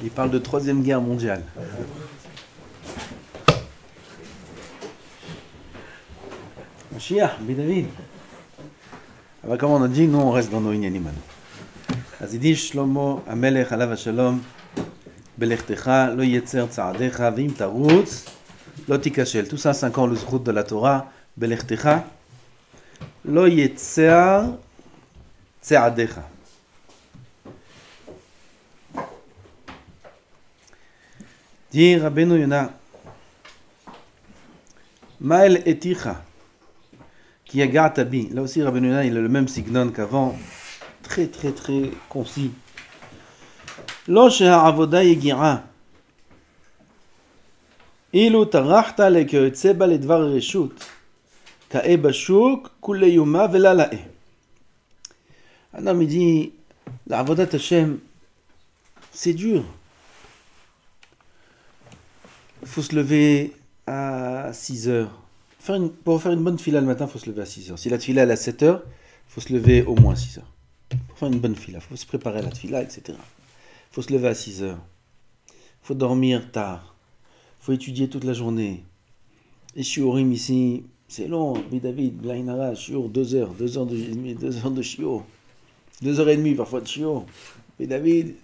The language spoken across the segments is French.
Il parle de Troisième Guerre mondiale. Mashiach, David. Alors comme on a dit, nous on reste dans nos inyanim. אז il dit שלמה המלך עליו השלום בלכתך לא יצר צעדיך ואם תרוץ לא תיכשל. Tout ça, c'est encore le zchut de la Torah. בלכתך לא יצר צעדיך. dit Rabbeinu Yona Maël eticha qui agate bi. Là aussi Rabbeinu Yona il a le même signon qu'avant, très très très concis. Lo שהעבודה יגיעה אילו טרחת לכיוצא בה לדבר הרשות כאה בשוק כולי יומה ולא לאה. Un homme il dit la avodat Hashem c'est dur. Il faut se lever à 6 heures. Pour faire une bonne fila le matin, il faut se lever à 6 heures. Si la fila est à 7 heures, il faut se lever au moins à 6 heures. Pour faire une bonne fila, il faut se préparer à la fila, etc. Il faut se lever à 6 heures. Il faut dormir tard. Il faut étudier toute la journée. Et shiurim ici, c'est long. David, Blainara, shiur, 2 heures, 2 heures de shiur. 2 heures et demie parfois de shiur. David.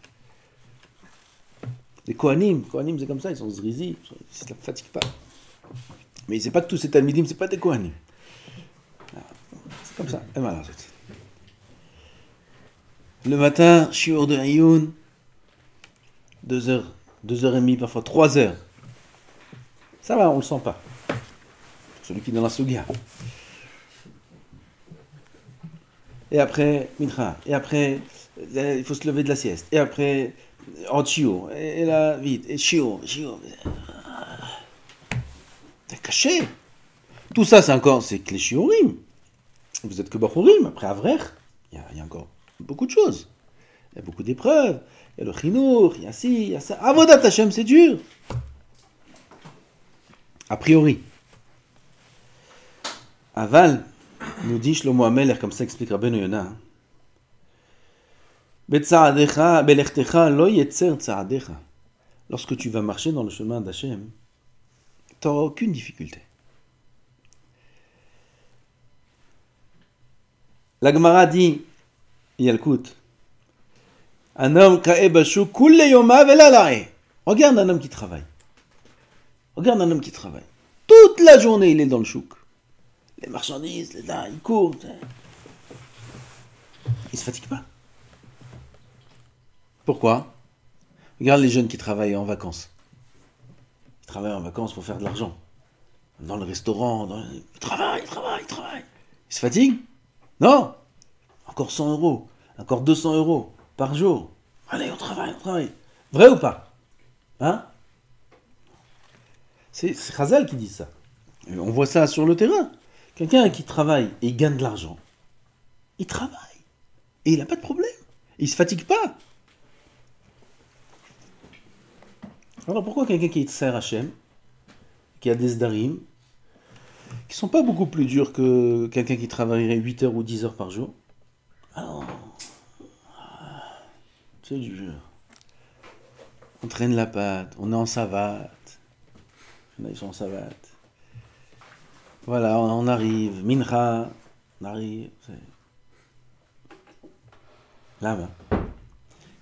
Les Kohanim c'est comme ça, ils sont zrizi, ils ne se fatiguent pas. Mais c'est pas que tous ces Talmidim, c'est pas des Kohanim. C'est comme ça. Et voilà. Le matin, shiur de Ayoun, 2 heures, 2 heures et demie, parfois 3 heures. Ça va, on le sent pas. Celui qui est dans la Sugia. Et après, Mincha. Et après, il faut se lever de la sieste. Et après, en chiot, et là, vite, et chiot. C'est caché. Tout ça, c'est encore, c'est que les shiurim. Vous êtes que bachurim, après Avrer, il y a encore beaucoup de choses. Il y a beaucoup d'épreuves. Il y a le chinour, il y a ci, il y a ça. Avodat Hashem, c'est dur. A priori. Aval, nous dit Shlomo HaMelech, comme ça explique Rabbeinu Yona. Lorsque tu vas marcher dans le chemin d'Hachem, tu n'auras aucune difficulté. La Gemara dit, Yalkut, un homme regarde un homme qui travaille. Regarde un homme qui travaille. Toute la journée, il est dans le chouk. Les marchandises, il court. Il ne se fatigue pas. Pourquoi? Regarde les jeunes qui travaillent en vacances. Ils travaillent en vacances pour faire de l'argent. Dans le restaurant, ils travaillent. Ils se fatiguent? Non. Encore 100 euros, encore 200 euros par jour. Allez, on travaille. Vrai ou pas? Hein? C'est Chazal qui dit ça. Et on voit ça sur le terrain. Quelqu'un qui travaille et gagne de l'argent, il travaille. Et il n'a pas de problème. Il ne se fatigue pas. Alors pourquoi quelqu'un qui sert Hachem, qui a des zdarim, qui ne sont pas beaucoup plus durs que quelqu'un qui travaillerait 8 heures ou 10 heures par jour? Alors, c'est dur. On traîne la patte, on est en savate. Ils sont en savate. Voilà, on arrive, mincha, on arrive. Là-bas.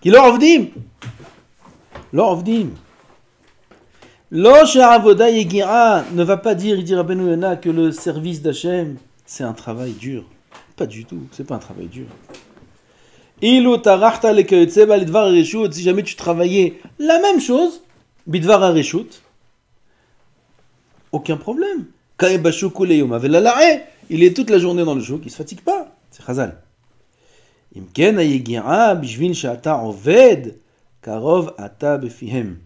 Qui l'orvdim? L'orvdim. Lo she'avoda yegira ne va pas dire, il dit Rabbeinu Yona, que le service d'Hachem, c'est un travail dur. Pas du tout, c'est pas un travail dur. Ilu tarachta lekayotze ba lidvar hareshut, si jamais tu travaillais la même chose, bidvar hareshut, aucun problème. Ka'e bashuk kule yom avela la'e, il est toute la journée dans le chouk, il se fatigue pas. C'est Chazal. Imken hayegira bishvil she'ata oved karov ata befihem.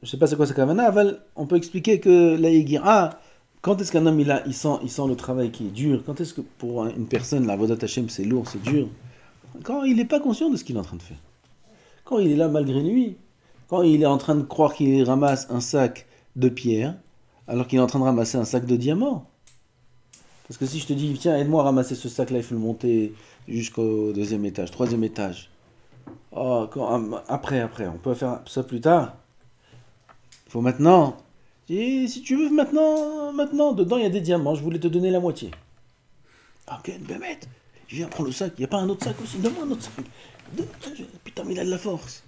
Je ne sais pas c'est quoi ce kavana, on peut expliquer que la yegira, quand est-ce qu'un homme il sent le travail qui est dur? Quand est-ce que pour une personne la avodat Hashem c'est lourd, c'est dur? Quand il n'est pas conscient de ce qu'il est en train de faire. Quand il est là malgré lui. Quand il est en train de croire qu'il ramasse un sac de pierre, alors qu'il est en train de ramasser un sac de diamants. Parce que si je te dis, tiens, aide-moi à ramasser ce sac-là, il faut le monter jusqu'au 2e étage, 3e étage. Oh, après, on peut faire ça plus tard. Il faut maintenant. Et si tu veux maintenant, dedans il y a des diamants, je voulais te donner la moitié. Ok, Bémet, je viens prendre le sac, il n'y a pas un autre sac aussi, donne-moi un autre sac. Putain, mais il a de la force.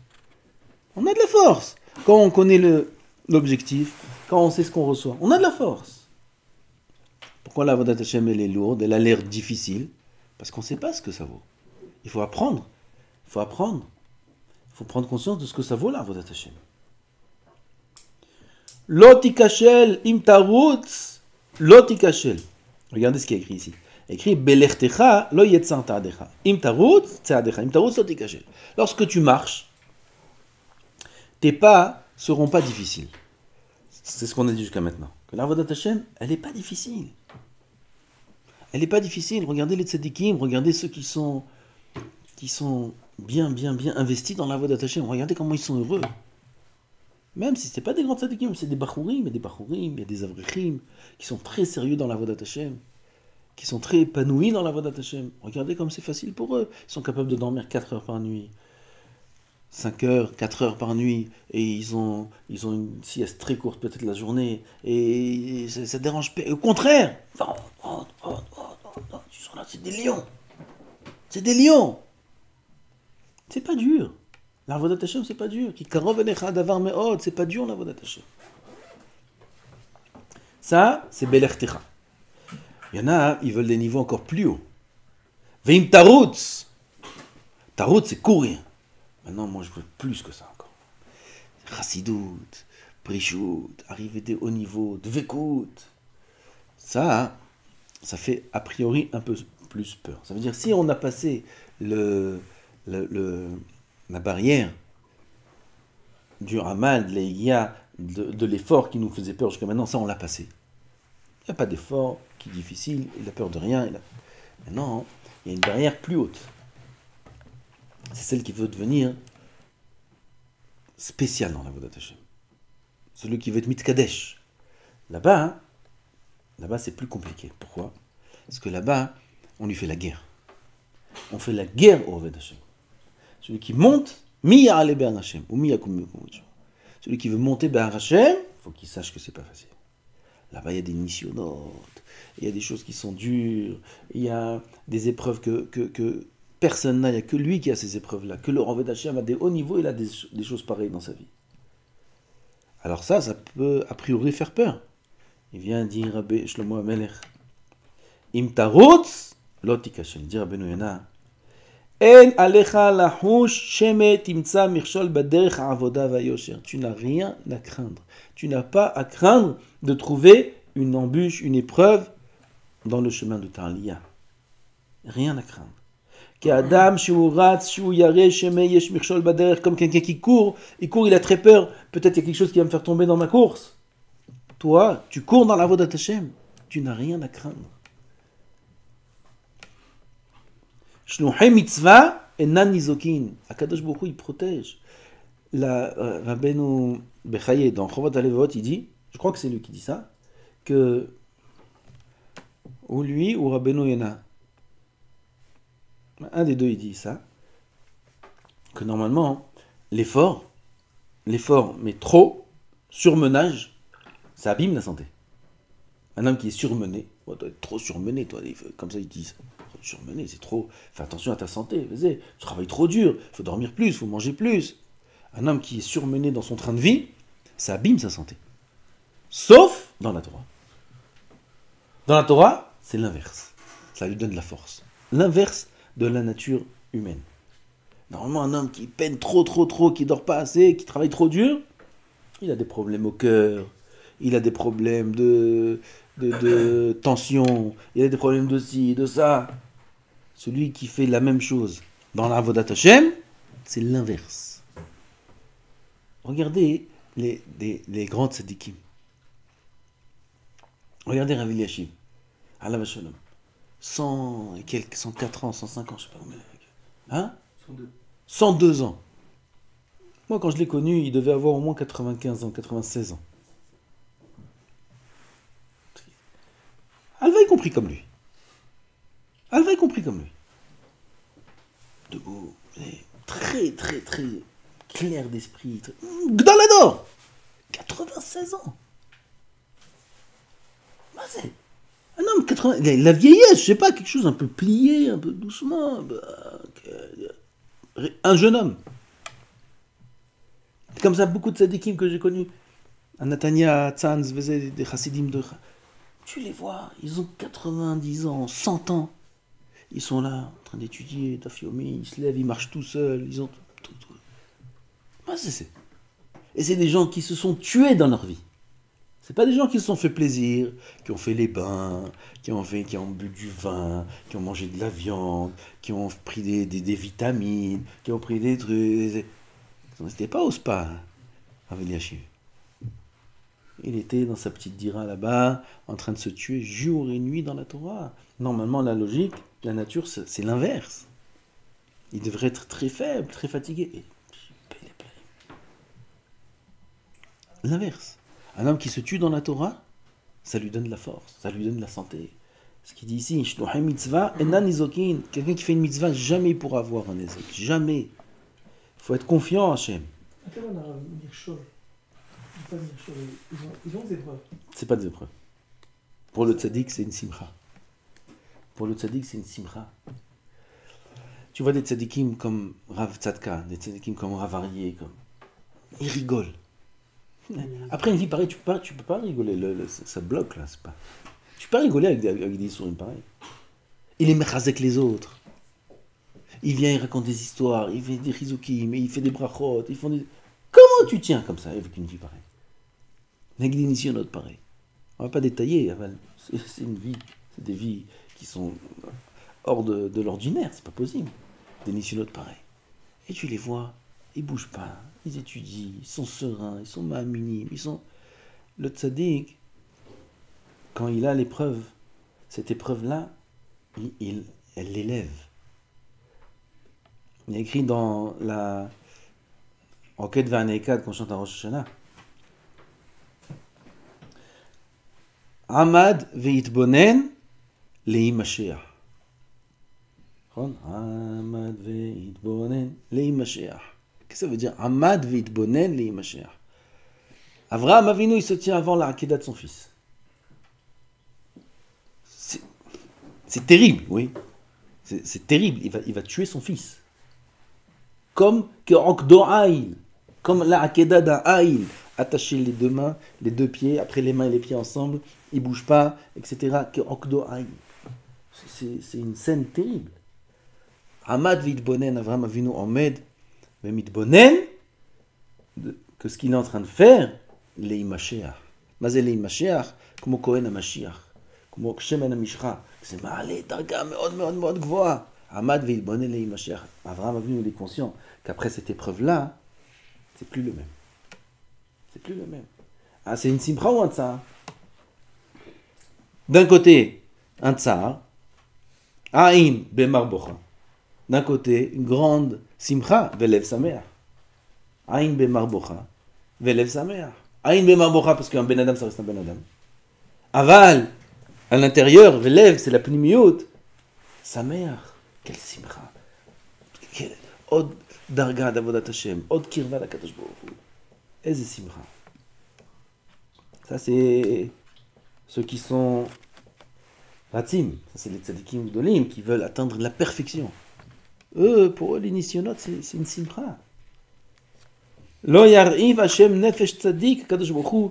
On a de la force. Quand on connaît l'objectif, quand on sait ce qu'on reçoit, on a de la force. Pourquoi la Avodat Hashem elle est lourde, elle a l'air difficile? Parce qu'on ne sait pas ce que ça vaut. Il faut apprendre. Il faut apprendre. Il faut prendre conscience de ce que ça vaut la Avodat Hashem. Lotikachel imtarutz lotikachel. Regardez ce qui est écrit ici. Écrit belechtecha lo yetzar ta'adecha. Imtarutz ta'adecha. Imtarutz lotikachel. Lorsque tu marches, tes pas seront pas difficiles. C'est ce qu'on a dit jusqu'à maintenant. Que l'Avodat Hashem, elle n'est pas difficile. Elle n'est pas difficile. Regardez les tzadikim, regardez ceux qui sont bien investis dans l'Avodat Hashem. Regardez comment ils sont heureux. Même si ce n'est pas des grands tzadikim, c'est des bachourim, il y a des avrichim qui sont très sérieux dans l'Avodat Hashem, qui sont très épanouis dans l'Avodat Hashem. Regardez comme c'est facile pour eux. Ils sont capables de dormir 4 heures par nuit. 5 heures, 4 heures par nuit, et ils ont une sieste très courte peut-être la journée, et ça dérange pas. Au contraire, non, ils sont là, c'est des lions. C'est des lions. C'est pas dur. L'Avodat Hashem, c'est pas dur. Ki karov elecha davar me'od, c'est pas dur l'Avodat Hashem. Ça, c'est belechtecha. Il y en a, ils veulent des niveaux encore plus hauts. Veim tarutz. Tarutz, c'est courir. Maintenant, moi, je veux plus que ça encore. Chassidout, Prichout, arriver des hauts niveaux, Dvekout. Ça fait a priori un peu plus peur. Ça veut dire, si on a passé la barrière du Ramal, de l'Eïa, de l'effort qui nous faisait peur jusqu'à maintenant, ça, on l'a passé. Il n'y a pas d'effort qui est difficile, il a peur de rien. Maintenant, il y a une barrière plus haute. C'est celle qui veut devenir spéciale dans la Avodat Hashem. Celui qui veut être mitkadesh. Là-bas, c'est plus compliqué. Pourquoi? Parce que là-bas, on lui fait la guerre. On fait la guerre au Avodat Hashem. Celui qui monte, mi ya'ale be'ar Hashem, ou mi yakum mekumot. Celui qui veut monter be'ar Hashem, il faut qu'il sache que c'est pas facile. Là-bas, il y a des missionnotes, il y a des choses qui sont dures, il y a des épreuves que personne n'a, il n'y a que lui qui a ces épreuves-là, que le Avodat Hashem a des hauts niveaux, il a des choses pareilles dans sa vie. Alors ça peut a priori faire peur. Il vient dire Rabbi Shlomo HaMelech, Im tarutz lo tikashel, dit Rabbeinu Yonah, En alecha lahush shemet timtza mirshol baderech ha'avoda va'yosher. Tu n'as rien à craindre. Tu n'as pas à craindre de trouver une embûche, une épreuve dans le chemin de ta aliyah. Rien à craindre. Comme quelqu'un qui court, il a très peur, peut-être il y a quelque chose qui va me faire tomber dans ma course. Toi, tu cours dans la voie d'Hachem, tu n'as rien à craindre. Shluchei mitzvah enan nizokin. Akadosh Baruch Hu, il protège. Rabbeinu Bechaye, dans Chovot HaLevavot, il dit, je crois que c'est lui qui dit ça, que ou lui ou Rabbeinu Yonah, un des deux, il dit ça, que normalement, l'effort, mais trop, surmenage, ça abîme la santé. Un homme qui est surmené, doit être trop surmené, toi, comme ça ils disent, trop surmené, c'est trop, fais attention à ta santé, tu travailles trop dur, il faut dormir plus, il faut manger plus. Un homme qui est surmené dans son train de vie, ça abîme sa santé. Sauf dans la Torah. Dans la Torah, c'est l'inverse. Ça lui donne de la force. L'inverse de la nature humaine. Normalement, un homme qui peine trop, qui dort pas assez, qui travaille trop dur, il a des problèmes au cœur, il a des problèmes de tension, il a des problèmes de ci, de ça. Celui qui fait la même chose dans la Avodat Hashem, c'est l'inverse. Regardez les grands tzadikim. Regardez Rav Eliashib, Alav Shalom. 100 et quelques, 104 ans, 105 ans, je sais pas combien. Hein 102 ans. Moi, quand je l'ai connu, il devait avoir au moins 95 ans, 96 ans. Alva est compris comme lui. Debout, très, très, très clair d'esprit. Gdalador 96 ans. Bah, c'est un homme, 80... La vieillesse, je sais pas, quelque chose un peu plié, un peu doucement. Un jeune homme. C'est comme ça, beaucoup de tzadikim que j'ai connus. Natania, Tzanz, des chassidim de... Tu les vois, ils ont 90 ans, 100 ans. Ils sont là, en train d'étudier, Dafyomi, ils se lèvent, ils marchent tout seuls, ils ont tout. Bah, et c'est des gens qui se sont tués dans leur vie. C'est pas des gens qui se sont fait plaisir, qui ont fait les bains, qui ont bu du vin, qui ont mangé de la viande, qui ont pris des vitamines, qui ont pris des trucs. C'était pas au spa, avec Yashiv. Il était dans sa petite dira là-bas, en train de se tuer jour et nuit dans la Torah. Normalement, la logique, la nature, c'est l'inverse. Il devrait être très faible, très fatigué. Et l'inverse. Un homme qui se tue dans la Torah, ça lui donne de la force, ça lui donne de la santé. Ce qu'il dit ici, quelqu'un qui fait une mitzvah, jamais il pourra avoir un ézek. Jamais. Il faut être confiant en Hachem. Ils ont des épreuves. C'est pas des épreuves. Pour le tzaddik, c'est une simcha. Pour le tzaddik, c'est une simcha. Tu vois des tzaddikim comme Rav Tzadka, des tzaddikim comme Rav Aryeh, ils rigolent. Après une vie pareille, tu peux pas rigoler, ça bloque là, c'est pas. Tu peux pas rigoler avec des sourires pareils. Il est mechazek les autres. Il vient, il raconte des histoires, il fait des rizukim, il fait des brachot, ils font des... Comment tu tiens comme ça avec une vie pareille? Avec des nisyonotes pareilles. On va pas détailler, c'est une vie, c'est des vies qui sont hors de l'ordinaire, c'est pas possible. Des nisyonotes pareils. Et tu les vois, ils bougent pas, ils étudient, ils sont sereins, ils sont ma'aminim, ils sont... Le tzaddik, quand il a l'épreuve, cette épreuve-là, elle l'élève. Il y a écrit dans la Roquette V'Aneikad qu'on chante à Rosh Hashanah. Amad ve'itbonen le'i Mashiach. Amad ve'itbonen le'i Mashiach. Qu'est-ce que ça veut dire? Amad ve'itbonen le'i Mashiach. Avraham Avinu, il se tient avant la Akedah de son fils. C'est terrible, oui. C'est terrible. Il va tuer son fils. Comme la Akedah d'un Aïl, attaché les deux mains, les deux pieds, après les mains et les pieds ensemble, il ne bouge pas, etc. C'est une scène terrible. Amad vitbonen, Avraham Avinu omed, mitbonen, que ce qu'il est en train de faire, lei Mashiach. Mazé lei Mashiach, comme Kohen HaMashiach, comme Shemen HaMishcha, c'est מעלה דרגה מאוד מאוד מאוד גבוהה. עמד והתבונן לאי משיח. Avraham Avinu, il est conscient qu'après cette épreuve-là, c'est plus le même. C'est plus le même. Ah, c'est une simcha ou un tsar? D'un côté, un tsar, Aïn bemar bocha. D'un côté, une grande simcha, velev sameach. Aïn bemar bocha, velev sameach. Aïn bemar bocha, parce qu'un ben adam, ça reste un ben adam. Aval, à l'intérieur, velev, c'est la pnimiout. Sameach, quelle simcha. Quelle od darga d'avodat Hashem, od kirva l'akadosh baruch hu. Eze simcha. Ça, c'est ceux qui sont ratim. Ça, c'est les tzadikim gdolim qui veulent atteindre la perfection. Pour eux, les nisyonotes, c'est une simcha. Lo yar'iv Hashem nefesh tzadik, Kadosh Baruch Hu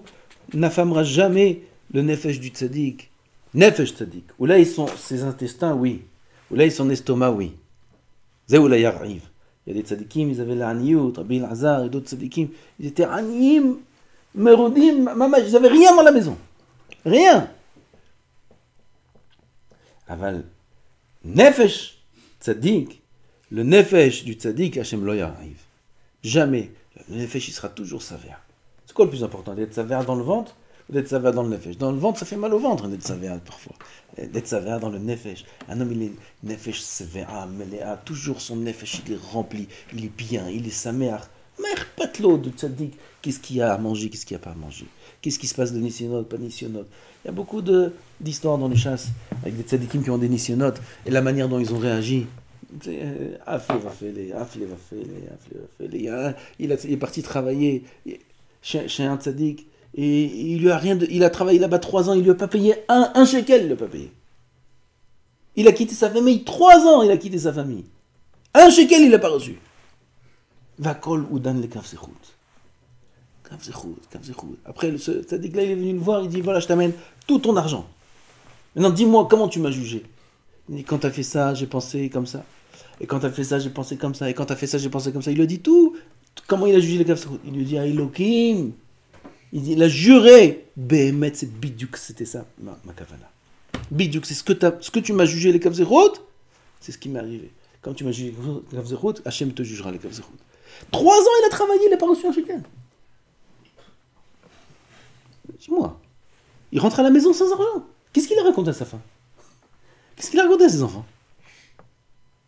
n'affamera jamais le nefesh du tzadik. Nefesh tzadik. Ou là, ils sont ses intestins, oui. Ou là, ils sont son estomac, oui. Zé ou la yar'iv. Il y a des tzadikim, ils avaient l'aniyut, Rabbi Elazar et d'autres tzadikim. Ils étaient aniyim, merodim, maman, ils n'avaient rien dans la maison. Rien. Aval, nefesh tzadik, le nefesh du tzadik, Hashem lo yar'iv. Jamais. Le nefesh, il sera toujours sévère. C'est quoi le plus important? D'être sévère dans le ventre ou d'être sévère dans le nefesh? Dans le ventre, ça fait mal au ventre d'être sévère parfois. D'être sévère dans le nefesh. Un homme, il est nefesh sévère, mais il a toujours son nefesh, il est rempli, il est bien, il est saméach. Mère patlo de tzaddik. Qu'est-ce qu'il y a à manger, qu'est-ce qu'il n'y a pas à manger? Qu'est-ce qui se passe de nisyonote, pas nisyonote? Il y a beaucoup d'histoires dans les chasses avec des tzaddikim qui ont des nisyonotes et la manière dont ils ont réagi. Il est parti travailler chez un tzaddik et il a travaillé là-bas 3 ans, il lui a pas payé un shekel, il l'a pas payé. Il a quitté sa famille, 3 ans il a quitté sa famille. Un shekel il l'a pas reçu. Va kol ou dan le kav zechut. Après, ce tzaddik-là, il est venu le voir, il dit, voilà, je t'amène tout ton argent. Maintenant, dis-moi, comment tu m'as jugé? Il dit, quand t'as fait ça, j'ai pensé comme ça. Et quand t'as fait ça, j'ai pensé comme ça. Et quand t'as fait ça, j'ai pensé comme ça. Il lui a dit tout. Comment il a jugé le Kav Zechut? Il lui dit, Elohim. Il a juré. Behemet, c'est Bidiouk, c'était ça, ma kavana. Bidiouk, c'est ce que tu m'as jugé les Kav Zechut, c'est ce qui m'est arrivé. Quand tu m'as jugé les Kav Zechut, Hachem te jugera les Kav Zechut. 3 ans, il a travaillé, il n'a pas reçu un shekel. Dis-moi. Il rentre à la maison sans argent. Qu'est-ce qu'il a raconté à sa femme? Qu'est-ce qu'il a raconté à ses enfants?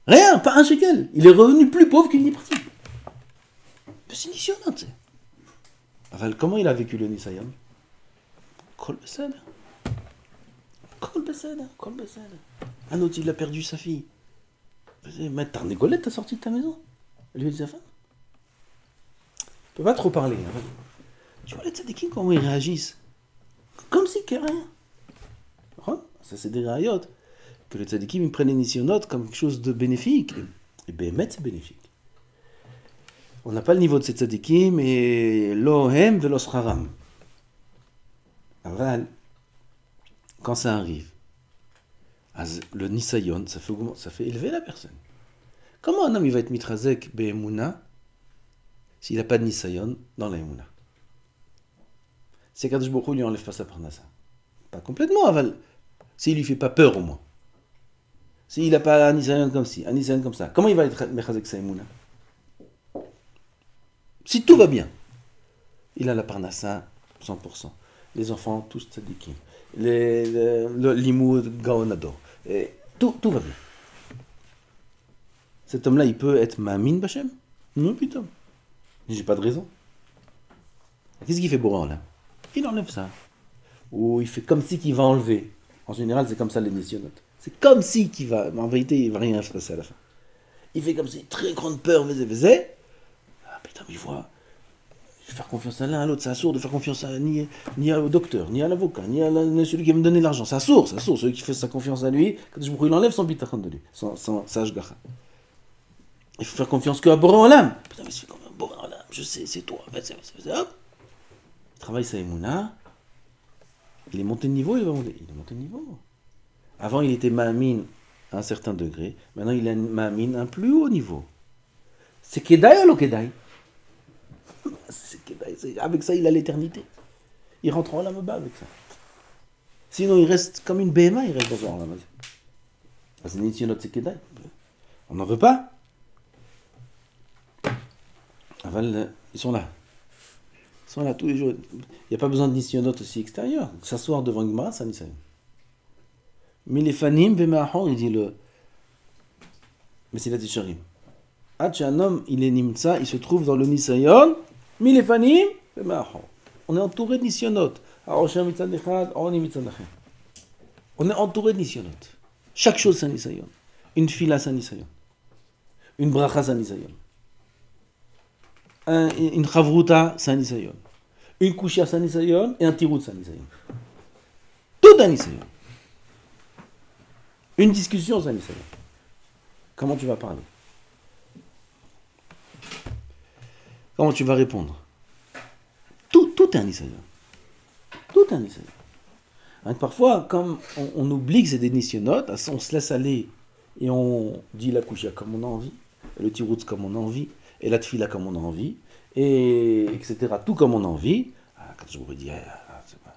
Rien, pas un shekel. Il est revenu plus pauvre qu'il n'y est parti. C'est impressionnant, tu sais. Enfin, comment il a vécu le Nisayon? Kol besed. Un autre, il a perdu sa fille. Mais Tarnégolette, t'as sorti de ta maison? Lui et sa femme. Tu peux pas trop parler. Hein. Tu vois les tzadikim, comment ils réagissent? Comme si qu'il n'y a rien. Ça, c'est des rayot. Que les tzadikim, ils prennent les nisyonotes comme quelque chose de bénéfique. Et béhémet, c'est bénéfique. On n'a pas le niveau de ces tzadikim, et lohem velo scharam. Aval, quand ça arrive, le nisayon, ça fait élever la personne. Comment un homme il va être mitrazek be'emuna s'il n'a pas de nisayon dans la emuna? C'est qu'Akadosh Baruch Hu lui enlève pas sa parnassa. Pas complètement, aval. S'il lui fait pas peur au moins. S'il n'a pas un nisayon comme ci, un nisayon comme ça, comment il va être mechazek sa emuna? Si tout va bien, il a la parnassa 100%. Les enfants, tous tzadikim. Le limoud gaonado. Tout va bien. Cet homme-là, il peut être Ma'amin Bachem? Non, putain. J'ai pas de raison. Qu'est-ce qu'il fait Boran là? Il enlève ça. Ou il fait comme si qu'il va enlever. En général, c'est comme ça les nisyonotes. C'est comme si qu'il va. Mais en vérité, il va rien se passer à la fin. Il fait comme si, très grande peur, Ah putain, mais il voit. Je vais faire confiance à l'un, à l'autre. C'est assourd de faire confiance ni au docteur, ni à l'avocat, ni à celui qui va me donner l'argent. C'est assourd. Celui qui fait sa confiance à lui, quand il enlève son bitachon de lui, son ashgacha. Il faut faire confiance qu'à Boran Olam. Putain, mais c'est comme un Boran Olam. Je sais, c'est toi. Hop. Il travaille sa émouna. Il est monté de niveau, il va monter. Il est monté de niveau. Avant, il était Ma'amin à un certain degré. Maintenant, il est Ma'amin à un plus haut niveau. C'est Kedai ou lo Kedai? C'est Kedai. Avec ça, il a l'éternité. Il rentre en Olam Haba avec ça. Sinon, il reste comme une BMA, il reste dans un Olam Haba. C'est Nitzionot, c'est Kedai. On n'en veut pas. Ils sont là. Ils sont là tous les jours. Il n'y a pas besoin de nisyonotes aussi extérieurs. S'asseoir devant une Gemara, c'est un nisayon. Milefanim v'ma'achon, il dit le. Mais c'est la tisharim. Un homme, il est nimtsa, il se trouve dans le nisayon. Milefanim v'ma'achon. On est entouré de nisyonotes. On est entouré de nisyonotes. Chaque chose, c'est un nisayon. Une fila, c'est un nisayon. Une bracha, c'est un nisayon. Une chavruta, c'est un nisayon. Une kushia, c'est un nisayon. Et un tirout, c'est un nisayon. Tout un nisayon. Une discussion, c'est un nisayon. Comment tu vas parler? Comment tu vas répondre? Tout est un nisayon. Tout est un nisayon. Donc, parfois, comme on oublie que c'est des nisyonotes, on se laisse aller et on dit la kushia comme on a envie, le tirout comme on a envie, et la tfila comme on a envie, et etc. Tout comme on a envie. Quand je vous dis, c'est pas...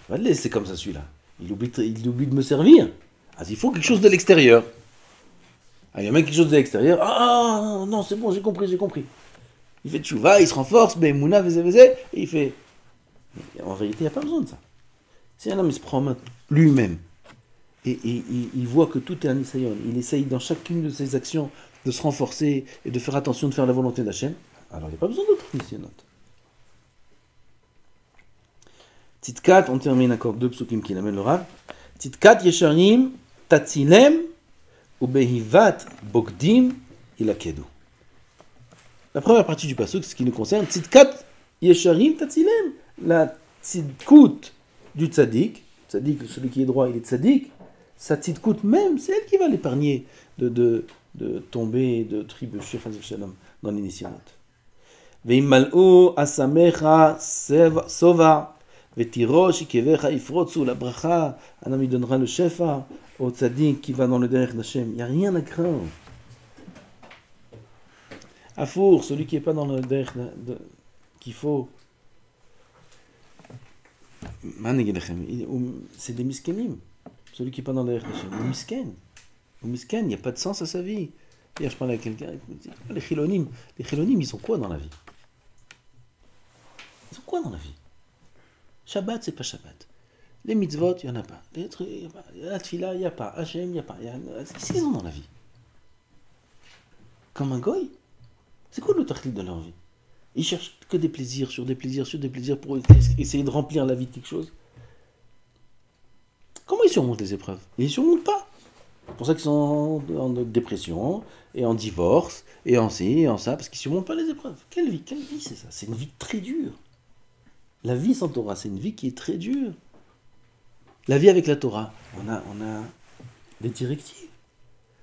je vais le laisser comme ça celui-là. Il oublie de me servir. Il faut quelque chose de l'extérieur. Il y a même quelque chose de l'extérieur. Non, c'est bon, j'ai compris. Il fait tchouva, il se renforce, ben mouna, et il fait. En vérité, il n'y a pas besoin de ça. Si un homme il se prend en main lui-même, et il voit que tout est un nisayon, il essaye dans chacune de ses actions de se renforcer et de faire attention de faire la volonté d'Hachem, alors il n'y a pas besoin d'autres nisyonotes. Tzidkat, on termine encore 2 psukim qui l'amènent le Rav. Tzidkat yesharim tatzilem Ubehivat bogdim ilakedu. La première partie du pasuk, ce qui nous concerne, tzidkat yesharim tatzilem. La tzidkout du tzaddik, celui qui est droit, il est tzaddik, sa tzidkout même, c'est elle qui va l'épargner de tomber, de trébucher dans l'initiale. Veimmal'u asamecha sova, vetirosh ikevecha ifrotsu, la bracha, un ami donnera le shefa au tzaddik qui va dans le derrière d'Hachem. Il n'y a rien à craindre. Afour, celui qui n'est pas dans le derrière qu'il faut. C'est des miskenim. Celui qui n'est pas dans le derrière d'Hachem. Ou misken, il n'y a pas de sens à sa vie. Hier, je parlais à quelqu'un, il me dit, les chilonim, ils ont quoi dans la vie? Ils ont quoi dans la vie? Shabbat, c'est pas Shabbat. Les mitzvot, il n'y en a pas. Les trucs, il n'y a pas. La tfila, il n'y a pas. Hachem, il n'y a pas. Qu'est-ce qu'ils ont dans la vie? Comme un goy? C'est quoi le tachlit de leur vie? Ils cherchent que des plaisirs sur des plaisirs sur des plaisirs pour essayer de remplir la vie de quelque chose. Comment ils surmontent les épreuves? Ils ne surmontent pas. C'est pour ça qu'ils sont en dépression, et en divorce, et en ci, et en ça, parce qu'ils ne surmontent pas les épreuves. Quelle vie c'est ça? C'est une vie très dure. La vie sans Torah, c'est une vie qui est très dure. La vie avec la Torah, on a des directives.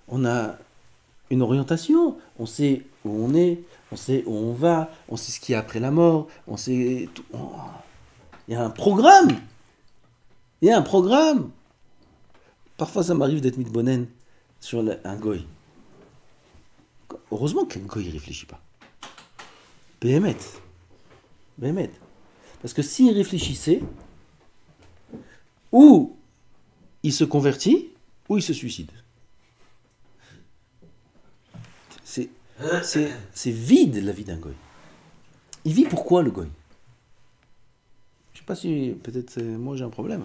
On a une orientation. On sait où on est, on sait où on va, on sait ce qu'il y a après la mort, on sait tout. Il y a un programme. Il y a un programme. Parfois, ça m'arrive d'être mitbonen sur un goy. Heureusement qu'un goy ne réfléchit pas. Béhémet. Parce que s'il réfléchissait, ou il se convertit, ou il se suicide. C'est vide la vie d'un goy. Il vit pourquoi le goy? Je ne sais pas si, peut-être moi j'ai un problème.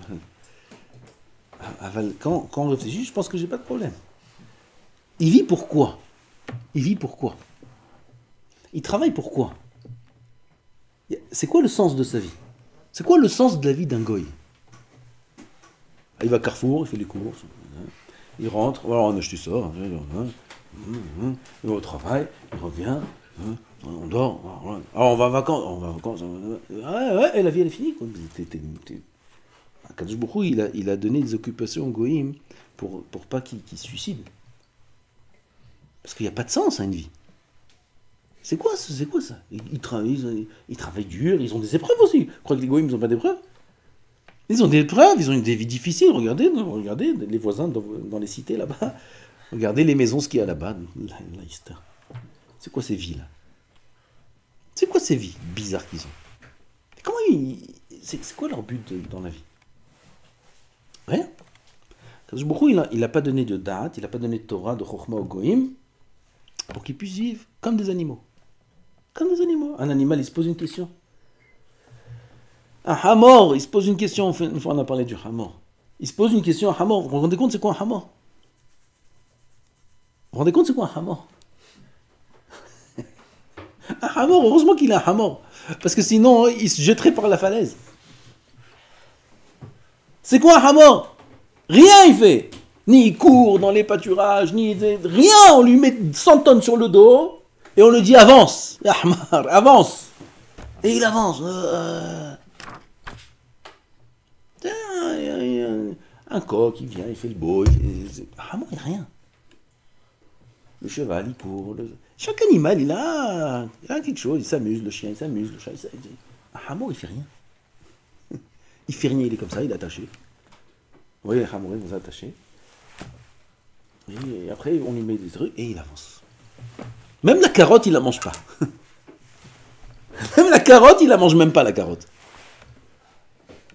Quand on réfléchit, je pense que j'ai pas de problème. Il vit pourquoi? Il travaille pourquoi? C'est quoi le sens de sa vie? C'est quoi le sens de la vie d'un goy? Il va à Carrefour, il fait les courses, il rentre, voilà, on achète ça, il va au travail, il revient, on dort, alors on va en vacances, ouais, et la vie elle est finie. Kadosh Baruch Hu, il a donné des occupations aux goïm pour pas qu'ils se suicident. Parce qu'il n'y a pas de sens à une vie. C'est quoi ça? Ils travaillent dur, ils ont des épreuves aussi. Vous croyez que les goïm n'ont pas d'épreuves? Ils ont des épreuves, ils ont des vies difficiles. Regardez les voisins dans les cités là-bas. Regardez les maisons, ce qu'il y a là-bas. C'est quoi ces vies-là? C'est quoi ces vies bizarres qu'ils ont? C'est quoi leur but dans la vie? Rien. Kadosh Baruch Hu, il n'a pas donné de date, il n'a pas donné de Torah, de Chokhmah au Goïm, pour qu'ils puissent vivre comme des animaux. Comme des animaux. Un animal, il se pose une question. Un hamor, il se pose une question. Une fois, on a parlé du hamor. Il se pose une question, un hamor. Vous vous rendez compte, c'est quoi un hamor? Vous vous rendez compte, c'est quoi un hamor? Un hamor, heureusement qu'il a un hamor. Parce que sinon, il se jetterait par la falaise. C'est quoi un hamor? Rien il fait. Ni il court dans les pâturages, ni rien. On lui met 100 tonnes sur le dos et on lui dit avance. Ahmar, avance. Et il avance. Un coq, il vient, il fait le beau. Un hamor, il n'y a rien. Le cheval, il court. Chaque animal, il a quelque chose. Il s'amuse, le chien, il s'amuse, le chat, il s'amuse. Un hamor, il fait rien. Il fait rien, il est comme ça, il est attaché. Vous voyez, les hamorim, vous attachez. Et après, on lui met des trucs et il avance. Même la carotte, il la mange pas. Même la carotte, il la mange même pas, la carotte.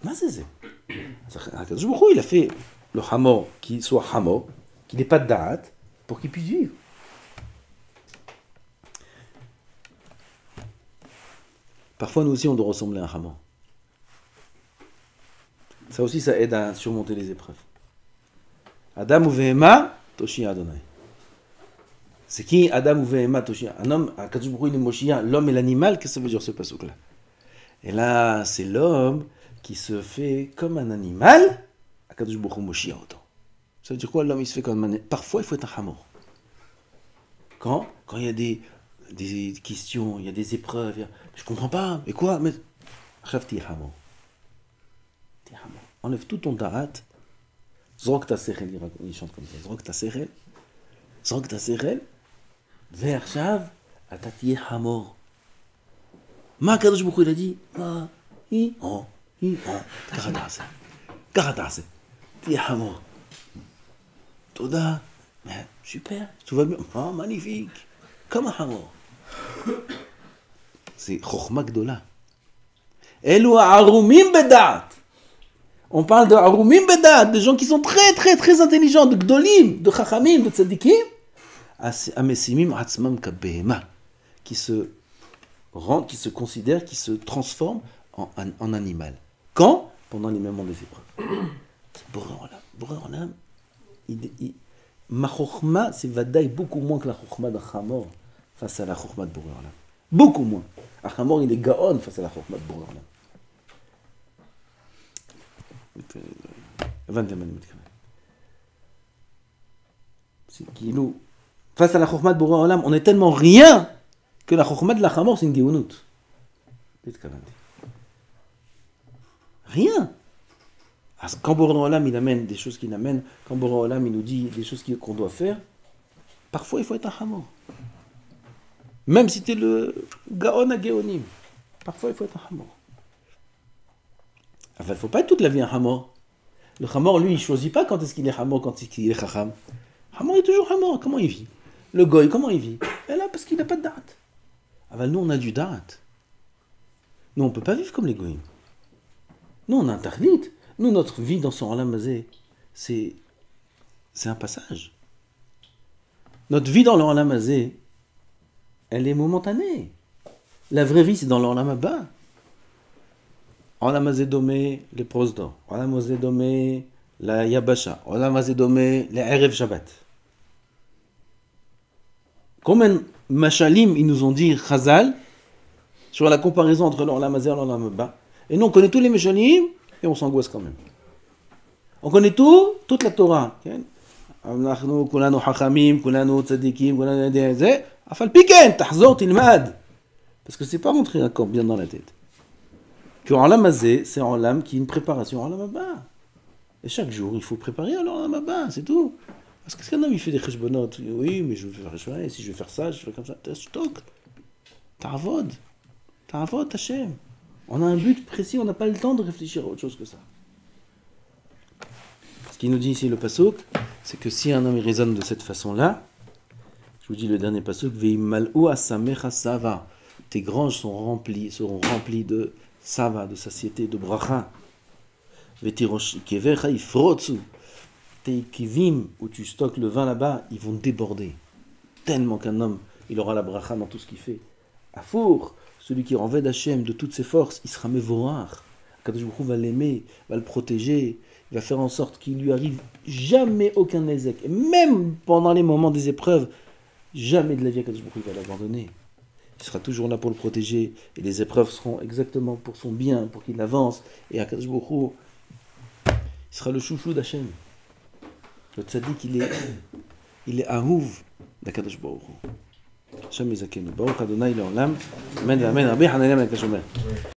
Mais c'est. Il a fait le hamor qui soit hamor, qu'il n'ait pas de da'at, pour qu'il puisse vivre. Parfois, nous aussi, on doit ressembler à un hamor. Ça aussi, ça aide à surmonter les épreuves. Adam ou Vehema, Toshia Adonai. C'est qui Adam ou Vehema, Toshia? Un homme, à Kadosh Baruch Hu, Moshia, l'homme et l'animal, qu'est-ce que ça veut dire ce pasuk-là? Et là, c'est l'homme qui se fait comme un animal, à Kadosh Baruch Hu, Moshia autant. Ça veut dire quoi, l'homme il se fait comme un... Parfois il faut être un hamor. Quand il y a des questions, il y a des épreuves, je comprends pas, mais quoi, mais... T'es hamor. Enlève tout ton darat. Zrok ta sechel, il chante comme ça. Zrok ta sechel. ועכשיו אתה תהיה חמור. מה הקדוש ברוך הוא יגיד? ככה תעשה. תהיה חמור. תודה. super, tout va bien. Oh, magnifique. Comme un חמור. C'est חוכמה גדולה. אלו הערומים בדעת. On parle de arumim bedat, de gens qui sont très très très intelligents, de gdolim, de chachamim, de tzadikim. Amesimim atzmam kabehema, qui se considèrent, qui se transforment en animal. Quand? Pendant les moments des épreuves. C'est Boré Olam. Ma chokhma, c'est vadaï beaucoup moins que la chokhma d'un chamor face à la chokhma de Boré Olam. Beaucoup moins. Un chamor, il est gaon face à la chokhma de Boré Olam. C'est qu'il face à la chokhma de Boré Olam, on est tellement rien que la chokhma de la chamor, c'est une géonout. Rien. Quand Boré Olam il amène des choses qu'il amène, quand Boré Olam il nous dit des choses qu'on doit faire, parfois il faut être un chamor. Même si tu es le gaon à géonim, parfois il faut être un chamor. Enfin, il ne faut pas être toute la vie un hamor. Le hamor, lui, il ne choisit pas quand est-ce qu'il est hamor, quand est-ce qu'il est chacham. Hamor est toujours hamor. Comment il vit? Le goy, comment il vit? Et là, parce qu'il n'a pas de date. Ah ben, nous, on a du date. Nous, on ne peut pas vivre comme les goyim. Nous, on a un tarnit. Nous, notre vie dans son olam hazé, c'est un passage. Notre vie dans le olam hazé, elle est momentanée. La vraie vie, c'est dans le olam haba. Olam hazé domé les prosdor, olam hazé domé la yabasha, olam hazé domé les erev Shabbat. Combien de machalim ils nous ont dit Chazal sur la comparaison entre l'olam hazé et l'olam haba. Et nous on connaît tous les machalim et on s'angoisse quand même. On connaît toute la Torah. אנחנו כולנו חכמים, כולנו צדיקים, כולנו זה, אבל פי כן, תחזור, תלמד. Parce que c'est pas montré encore bien dans la tête. Que Olam Hazé, c'est un Olam qui est une préparation à Olam Haba. Et chaque jour, il faut préparer à Olam Haba, c'est tout. Parce que qu'un homme, il fait des cheshbonot. Oui, mais je vais faire cheshbonot, si je vais faire ça, je fais comme ça. Stock. Ta'avod, Hashem. On a un but précis, on n'a pas le temps de réfléchir à autre chose que ça. Ce qu'il nous dit ici le pasuk, c'est que si un homme il raisonne de cette façon-là, je vous dis le dernier pasuk, Ve'imal'u asamecha sava. Tes granges seront remplies de sava, de satiété, de bracha. Ve'tirosh ifrotsu. Tes kivim, où tu stockes le vin là-bas, ils vont déborder. Tellement qu'un homme, il aura la bracha dans tout ce qu'il fait. Afour, celui qui renved Hachem de toutes ses forces, il sera mevorar. Kadosh Baruch Hu va l'aimer, va le protéger, il va faire en sorte qu'il lui arrive jamais aucun nézek. Et même pendant les moments des épreuves, jamais de la vie Kadosh Baruch Hu va l'abandonner. Il sera toujours là pour le protéger, et les épreuves seront exactement pour son bien, pour qu'il avance. Et Kadosh Baruch Hu, il sera le chouchou d'Hachem. Le tzaddik, il est ahouv d'Akadosh Baruch Hu. Hashem Yizakenu. Baruch Adonai Le'olam. Amen, amen. Rabbi Hananiah ben Kashomer.